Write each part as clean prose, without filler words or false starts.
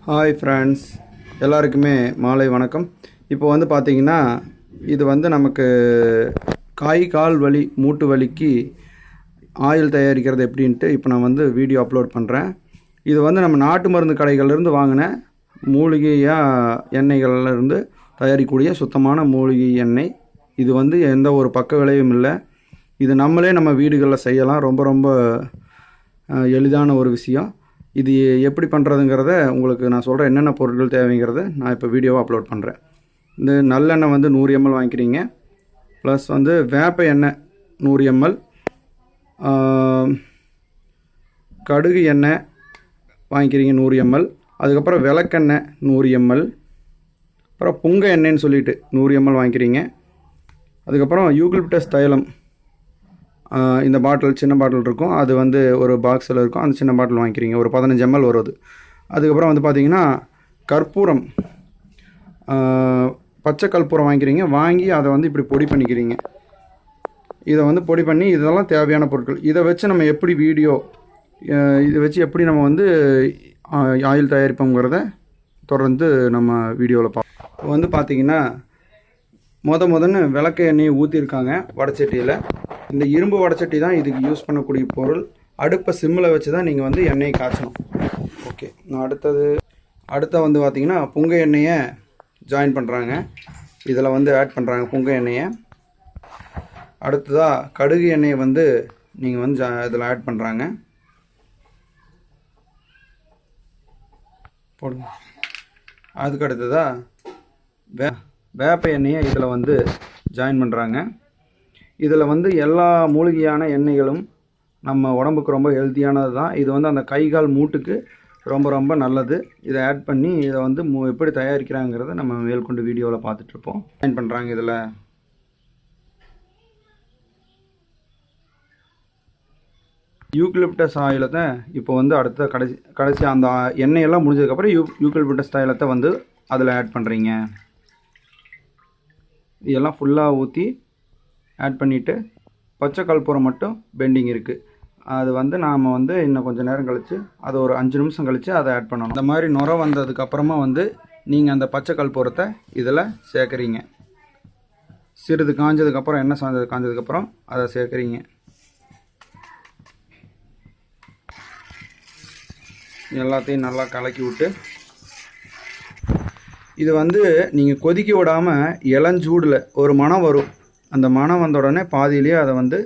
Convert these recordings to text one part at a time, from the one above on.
Hi friends, எல்லாருக்குமே மாலை வணக்கம். இப்போ வந்து பார்த்திங்கன்னா, இது வந்து நமக்கு கால் வலி மூட்டு வலிக்கு ஆயில் தயாரிக்கிறது எப்படின்ட்டு இப்போ நான் வந்து வீடியோ அப்லோட் பண்ணுறேன். இது வந்து நம்ம நாட்டு மருந்து கடைகள்லேருந்து வாங்கின மூலிகையாக எண்ணெய்கள்லேருந்து தயாரிக்கக்கூடிய சுத்தமான மூலிகை எண்ணெய். இது வந்து எந்த ஒரு பக்க விளைவும் இல்லை. இது நம்மளே நம்ம வீடுகளில் செய்யலாம். ரொம்ப ரொம்ப எளிதான ஒரு விஷயம். இது எப்படி பண்ணுறதுங்கிறத உங்களுக்கு நான் சொல்கிறேன். என்னென்ன பொருட்கள் தேவைங்கிறத நான் இப்போ வீடியோவாக அப்லோட் பண்ணுறேன். இந்த நல்லெண்ணெய் வந்து 100 ml வாங்கிக்கிறீங்க. ப்ளஸ் வந்து வேப்ப எண்ணெய் 100 ml, கடுகு எண்ணெய் வாங்கிக்கிறீங்க 100 ml, அதுக்கப்புறம் விளக்கெண்ணெய் 100 ml, அப்புறம் புங்க எண்ணெய்ன்னு சொல்லிட்டு 100 ml வாங்கிக்கிறீங்க. அதுக்கப்புறம் யூகலிப்டஸ் தைலம், இந்த பாட்டில் சின்ன பாட்டில் இருக்கும், அது வந்து ஒரு பாக்ஸில் இருக்கும். அந்த சின்ன பாட்டில் வாங்கிக்கிறீங்க, ஒரு 15 ml வருது. அதுக்கப்புறம் வந்து பார்த்திங்கன்னா கற்பூரம், பச்சை கற்பூரம் வாங்கிக்கிறீங்க. வாங்கி அதை வந்து இப்படி பொடி பண்ணிக்கிறீங்க. இதை வந்து பொடி பண்ணி, இதெல்லாம் தேவையான பொருட்கள். இதை வச்சு நம்ம எப்படி இதை வச்சு எப்படி நம்ம வந்து ஆயில் தயாரிப்போங்கிறத தொடர்ந்து நம்ம வீடியோவில் பார்ப்போம். இப்போ வந்து பார்த்திங்கன்னா முதன்னு விளக்கு எண்ணெயை ஊற்றிருக்காங்க வடச்சட்டியில். இந்த இரும்பு வடச்சட்டி தான் இதுக்கு யூஸ் பண்ணக்கூடிய பொருள். அடுப்பை சிம்மில் வச்சு தான் நீங்கள் வந்து எண்ணெயை காய்ச்சணும். ஓகே, நான் அடுத்த வந்து பார்த்திங்கன்னா புங்க எண்ணெயை ஜாயின் பண்ணுறாங்க. இதில் வந்து ஆட் பண்ணுறாங்க புங்க எண்ணெயை. அடுத்ததாக கடுகு எண்ணெயை வந்து நீங்கள் வந்து இதில் ஆட் பண்ணுறாங்க. போடுங்க. அதுக்கு அடுத்ததாக வேப்ப எண்ணெயை இதில் வந்து ஜாயின் பண்ணுறாங்க. இதில் வந்து எல்லா மூலிகையான எண்ணெய்களும் நம்ம உடம்புக்கு ரொம்ப ஹெல்த்தியானது தான். இது வந்து அந்த கால் மூட்டுக்கு ரொம்ப ரொம்ப நல்லது. இதை ஆட் பண்ணி இதை வந்து எப்படி தயாரிக்கிறாங்கிறத நம்ம மேற்கொண்டு வீடியோவில் பார்த்துட்ருப்போம். ஜாயின் பண்ணுறாங்க. இதில் யூகலிப்டஸ் ஆயிலத்தை இப்போ வந்து அடுத்த கடைசி அந்த எண்ணெயெல்லாம் முடிஞ்சதுக்கப்புறம் யூகலிப்டஸ் தைலத்தை வந்து அதில் ஆட் பண்ணுறீங்க. இதெல்லாம் ஃபுல்லாக ஊற்றி ஆட் பண்ணிவிட்டு பச்சை கற்பூரம் மட்டும் பெண்டிங் இருக்குது. அது வந்து நாம் வந்து இன்னும் கொஞ்சம் நேரம் கழித்து, அது ஒரு 5 நிமிஷம் கழித்து அதை ஆட் பண்ணணும். இந்த மாதிரி நுர வந்ததுக்கப்புறமா வந்து நீங்கள் அந்த பச்சை கற்பூரத்தை இதில் சேர்க்குறீங்க. சிறிது காஞ்சதுக்கப்புறம், எண்ணெய் காஞ்சதுக்கப்புறம் அதை சேர்க்குறீங்க. எல்லாத்தையும் நல்லா கலக்கி விட்டு, இது வந்து நீங்கள் கொதிக்க விடாமல் இளஞ்சூடில் ஒரு மணம் வரும். அந்த மணம் வந்த உடனே பாதியிலேயே அதை வந்து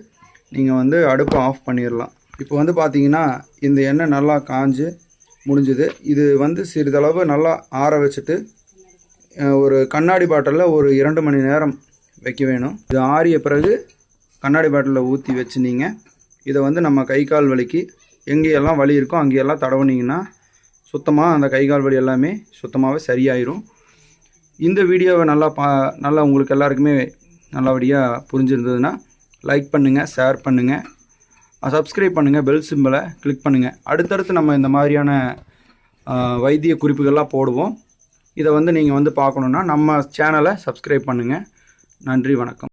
நீங்கள் வந்து அடுப்பை ஆஃப் பண்ணிடலாம். இப்போ வந்து பார்த்தீங்கன்னா இந்த எண்ணெய் நல்லா காஞ்சு முடிஞ்சுது. இது வந்து சிறிதளவு நல்லா ஆற வச்சுட்டு ஒரு கண்ணாடி பாட்டிலில் ஒரு 2 மணி நேரம் வைக்க வேணும். இது ஆறிய பிறகு கண்ணாடி பாட்டிலில் ஊற்றி வச்சு நீங்கள் இதை வந்து நம்ம கால் வலிக்கு எங்கேயெல்லாம் வலி இருக்கோ அங்கேயெல்லாம் தடவுனீங்கன்னா சுத்தமாக அந்த கால் வலி எல்லாமே சுத்தமாகவே சரியாயிரும். இந்த வீடியோவை நல்லா உங்களுக்கு எல்லாருக்குமே நல்லபடியாக புரிஞ்சிருந்ததுன்னா லைக் பண்ணுங்கள், ஷேர் பண்ணுங்கள், சப்ஸ்கிரைப் பண்ணுங்கள், பெல் சிம்பலை கிளிக் பண்ணுங்கள். அடுத்தடுத்து நம்ம இந்த மாதிரியான வைத்திய குறிப்புகள்லாம் போடுவோம். இதை வந்து நீங்கள் வந்து பார்க்கணுன்னா நம்ம சேனலை சப்ஸ்கிரைப் பண்ணுங்கள். நன்றி, வணக்கம்.